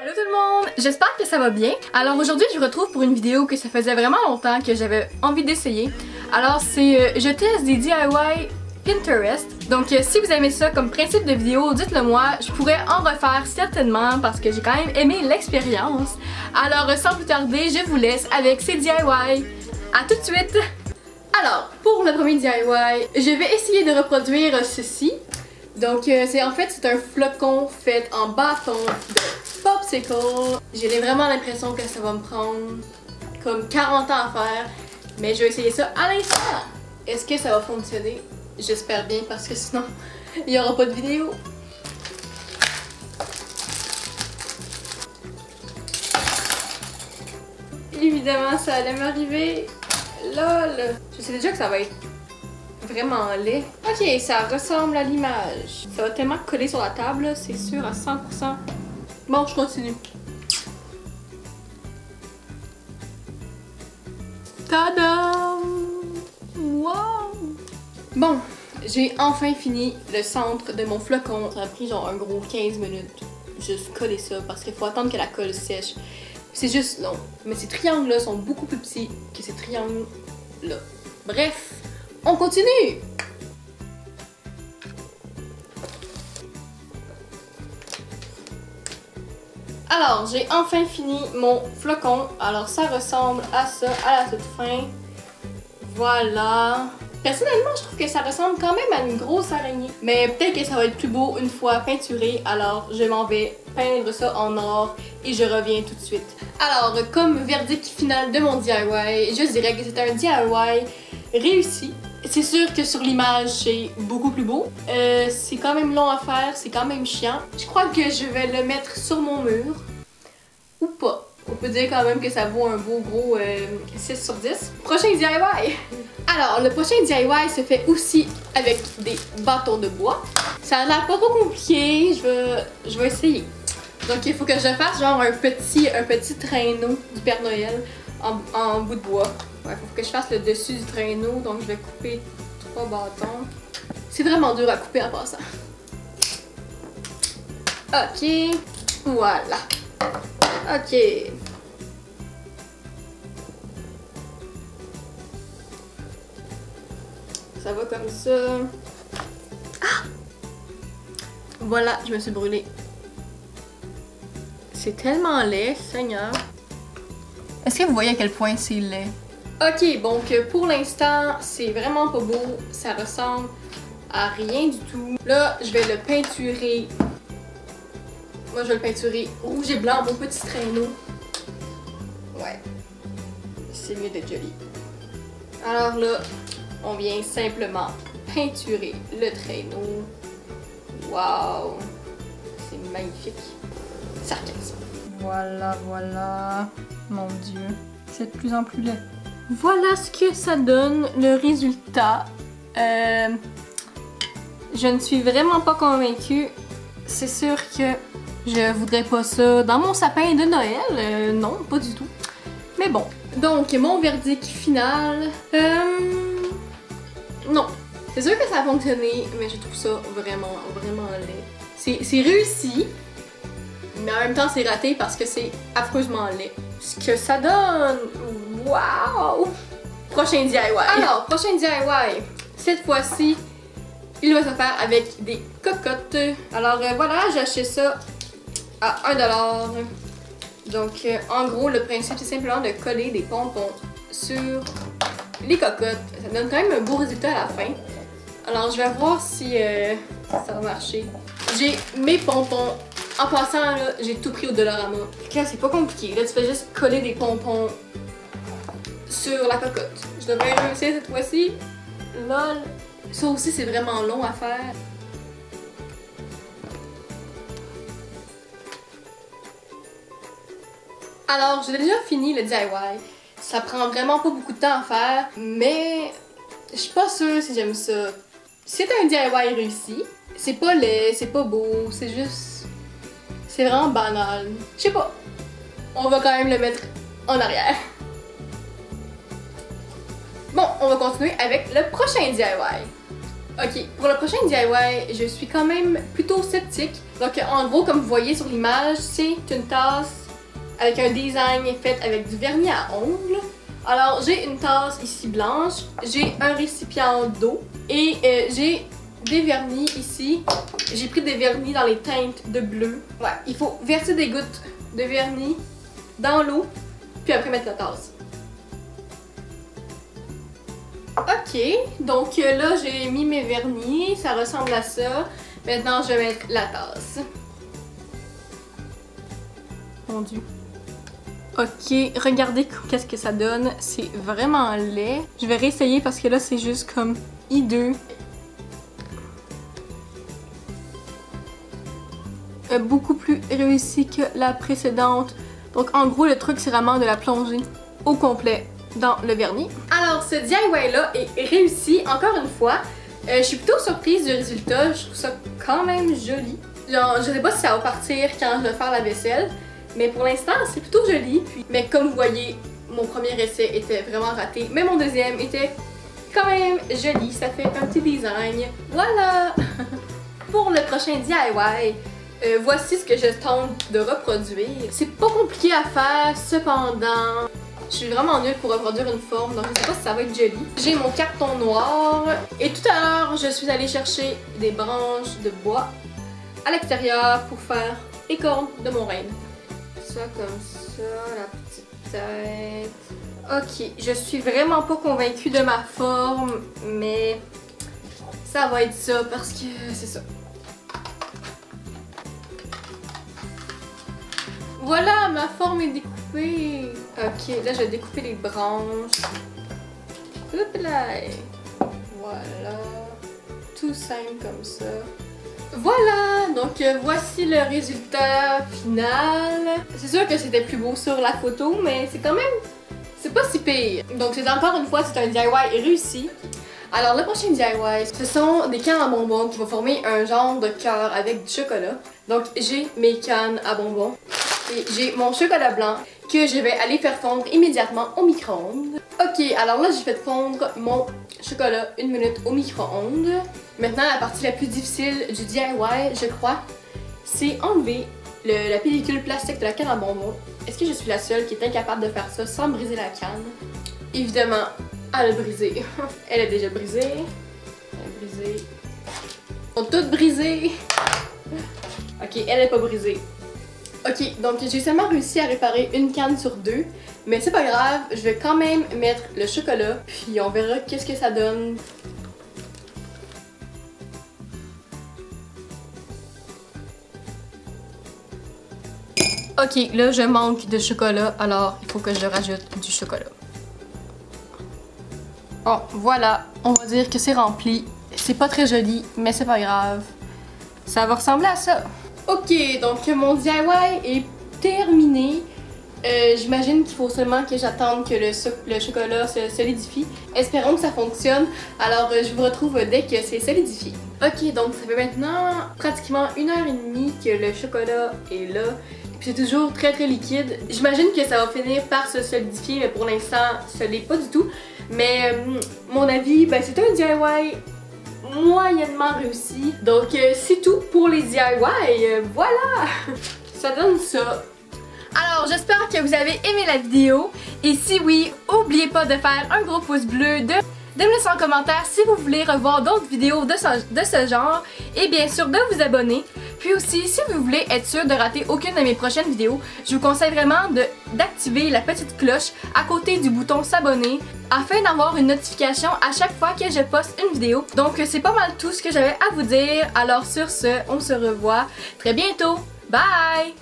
Allô tout le monde! J'espère que ça va bien. Alors aujourd'hui je vous retrouve pour une vidéo que ça faisait vraiment longtemps que j'avais envie d'essayer. Alors c'est je teste des DIY Pinterest. Donc si vous aimez ça comme principe de vidéo, dites-le moi, je pourrais en refaire certainement parce que j'ai quand même aimé l'expérience. Alors sans plus tarder, je vous laisse avec ces DIY. À tout de suite! Alors pour le premier DIY, je vais essayer de reproduire ceci. Donc c'est un flocon fait en bâton de popsicle. J'ai vraiment l'impression que ça va me prendre comme 40 ans à faire, mais je vais essayer ça à l'instant. Est-ce que ça va fonctionner? J'espère bien parce que sinon il n'y aura pas de vidéo. Évidemment ça allait m'arriver. Lol. Je sais déjà que ça va être vraiment laid. Ok, ça ressemble à l'image. Ça va tellement coller sur la table, c'est sûr à 100%. Bon, je continue. Tadam! Wow! Bon, j'ai enfin fini le centre de mon flocon. Ça a pris genre un gros 15 minutes. Juste coller ça parce qu'il faut attendre que la colle sèche. C'est juste long. Mais ces triangles-là sont beaucoup plus petits que ces triangles-là. Bref, on continue! Alors, j'ai enfin fini mon flocon. Alors, ça ressemble à ça à la toute fin. Voilà. Personnellement, je trouve que ça ressemble quand même à une grosse araignée. Mais peut-être que ça va être plus beau une fois peinturé. Alors, je m'en vais peindre ça en or et je reviens tout de suite. Alors, comme verdict final de mon DIY, je dirais que c'est un DIY réussi. C'est sûr que sur l'image, c'est beaucoup plus beau. C'est quand même long à faire, c'est quand même chiant. Je crois que je vais le mettre sur mon mur. Ou pas. On peut dire quand même que ça vaut un beau gros 6 sur 10. Prochain DIY! Alors, le prochain DIY se fait aussi avec des bâtons de bois. Ça a l'air pas trop compliqué, je vais essayer. Donc il faut que je fasse genre un petit traîneau du Père Noël en bout de bois. Ouais, faut que je fasse le dessus du traîneau, donc je vais couper 3 bâtons. C'est vraiment dur à couper en passant. Ok, voilà. Ok. Ça va comme ça. Ah! Voilà, je me suis brûlée. C'est tellement laid, Seigneur. Est-ce que vous voyez à quel point c'est laid? Ok, donc pour l'instant, c'est vraiment pas beau. Ça ressemble à rien du tout. Là, je vais le peinturer. Moi, je vais le peinturer rouge et blanc, mon petit traîneau. Ouais. C'est mieux d'être joli. Alors là, on vient simplement peinturer le traîneau. Waouh! C'est magnifique. Sarcasme. Voilà, voilà. Mon Dieu. C'est de plus en plus laid. Voilà ce que ça donne, le résultat. Je ne suis vraiment pas convaincue. C'est sûr que je voudrais pas ça dans mon sapin de Noël. Non, pas du tout. Mais bon. Donc, mon verdict final. Non. C'est sûr que ça a fonctionné, mais je trouve ça vraiment laid. C'est réussi, mais en même temps c'est raté parce que c'est affreusement laid. Ce que ça donne! Waouh! Prochain DIY. Alors, prochain DIY. Cette fois-ci, il va se faire avec des cocottes. Alors voilà, j'ai acheté ça à 1$. Donc en gros, le principe c'est simplement de coller des pompons sur les cocottes. Ça donne quand même un beau résultat à la fin. Alors je vais voir si ça va marcher. J'ai mes pompons. En passant, là, j'ai tout pris au Dollarama. Là, c'est pas compliqué. Là, tu fais juste coller des pompons sur la cocotte. Je devrais réussir cette fois-ci. Lol. Ça aussi, c'est vraiment long à faire. Alors, j'ai déjà fini le DIY. Ça prend vraiment pas beaucoup de temps à faire, mais je suis pas sûre si j'aime ça. C'est un DIY réussi. C'est pas laid, c'est pas beau, c'est juste... C'est vraiment banal. Je sais pas. On va quand même le mettre en arrière. Bon, on va continuer avec le prochain DIY. Ok, pour le prochain DIY, je suis quand même plutôt sceptique Donc en gros, comme vous voyez sur l'image, c'est une tasse avec un design fait avec du vernis à ongles. Alors j'ai une tasse ici blanche, j'ai un récipient d'eau et j'ai des vernis ici. J'ai pris des vernis dans les teintes de bleu. Ouais, il faut verser des gouttes de vernis dans l'eau, puis après mettre la tasse. Ok, donc là j'ai mis mes vernis, ça ressemble à ça. Maintenant je vais mettre la tasse. Mon Dieu. Ok, regardez qu'est-ce que ça donne, c'est vraiment laid. Je vais réessayer parce que là c'est juste comme hideux. Beaucoup plus réussi que la précédente. Donc en gros le truc c'est vraiment de la plonger au complet dans le vernis. Alors ce DIY là est réussi encore une fois. Je suis plutôt surprise du résultat, je trouve ça quand même joli. Genre, je sais pas si ça va partir quand je vais faire la vaisselle, mais pour l'instant c'est plutôt joli. Mais comme vous voyez, mon premier essai était vraiment raté, mais mon deuxième était quand même joli, ça fait un petit design. Voilà! Pour le prochain DIY, voici ce que je tente de reproduire. C'est pas compliqué à faire, cependant je suis vraiment nulle pour reproduire une forme, donc je sais pas si ça va être joli. J'ai mon carton noir et tout à l'heure je suis allée chercher des branches de bois à l'extérieur pour faire les cornes de mon reine. Ça comme ça, la petite tête. Ok, je suis vraiment pas convaincue de ma forme, mais ça va être ça parce que c'est ça. Voilà, ma forme est découpée. Ok, là je vais découper les branches. Hop là. Voilà. Tout simple comme ça. Voilà, donc voici le résultat final. C'est sûr que c'était plus beau sur la photo, mais c'est quand même... c'est pas si pire. Donc c'est encore une fois, c'est un DIY réussi. Alors le prochain DIY, ce sont des cannes à bonbons qui vont former un genre de cœur avec du chocolat. Donc j'ai mes cannes à bonbons. Et j'ai mon chocolat blanc que je vais aller faire fondre immédiatement au micro-ondes. Ok, alors là j'ai fait fondre mon chocolat 1 minute au micro-ondes. Maintenant la partie la plus difficile du DIY, je crois, c'est enlever la pellicule plastique de la canne à bonbons. Est-ce que je suis la seule qui est incapable de faire ça sans briser la canne? Évidemment, elle a brisé. Elle est déjà brisée. Elle est brisée. Elles sont toutes brisées. Ok, elle n'est pas brisée. Ok, donc j'ai seulement réussi à réparer une canne sur 2, mais c'est pas grave, je vais quand même mettre le chocolat, puis on verra qu'est-ce que ça donne. Ok, là je manque de chocolat, alors il faut que je rajoute du chocolat. Bon, voilà, on va dire que c'est rempli. C'est pas très joli, mais c'est pas grave. Ça va ressembler à ça. Ok, donc mon DIY est terminé. J'imagine qu'il faut seulement que j'attende que le chocolat se solidifie. Espérons que ça fonctionne. Alors je vous retrouve dès que c'est solidifié. Ok, donc ça fait maintenant pratiquement 1h30 que le chocolat est là. Puis c'est toujours très liquide. J'imagine que ça va finir par se solidifier, mais pour l'instant, ça l'est pas du tout. Mais mon avis, ben, c'est un DIY moyennement réussi. Donc c'est tout pour les DIY, voilà! Ça donne ça. Alors j'espère que vous avez aimé la vidéo. Et si oui, n'oubliez pas de faire un gros pouce bleu, de me laisser en commentaire si vous voulez revoir d'autres vidéos de ce genre. Et bien sûr de vous abonner. Puis aussi, si vous voulez être sûr de rater aucune de mes prochaines vidéos, je vous conseille vraiment d'activer la petite cloche à côté du bouton s'abonner afin d'avoir une notification à chaque fois que je poste une vidéo. Donc c'est pas mal tout ce que j'avais à vous dire. Alors sur ce, on se revoit très bientôt. Bye!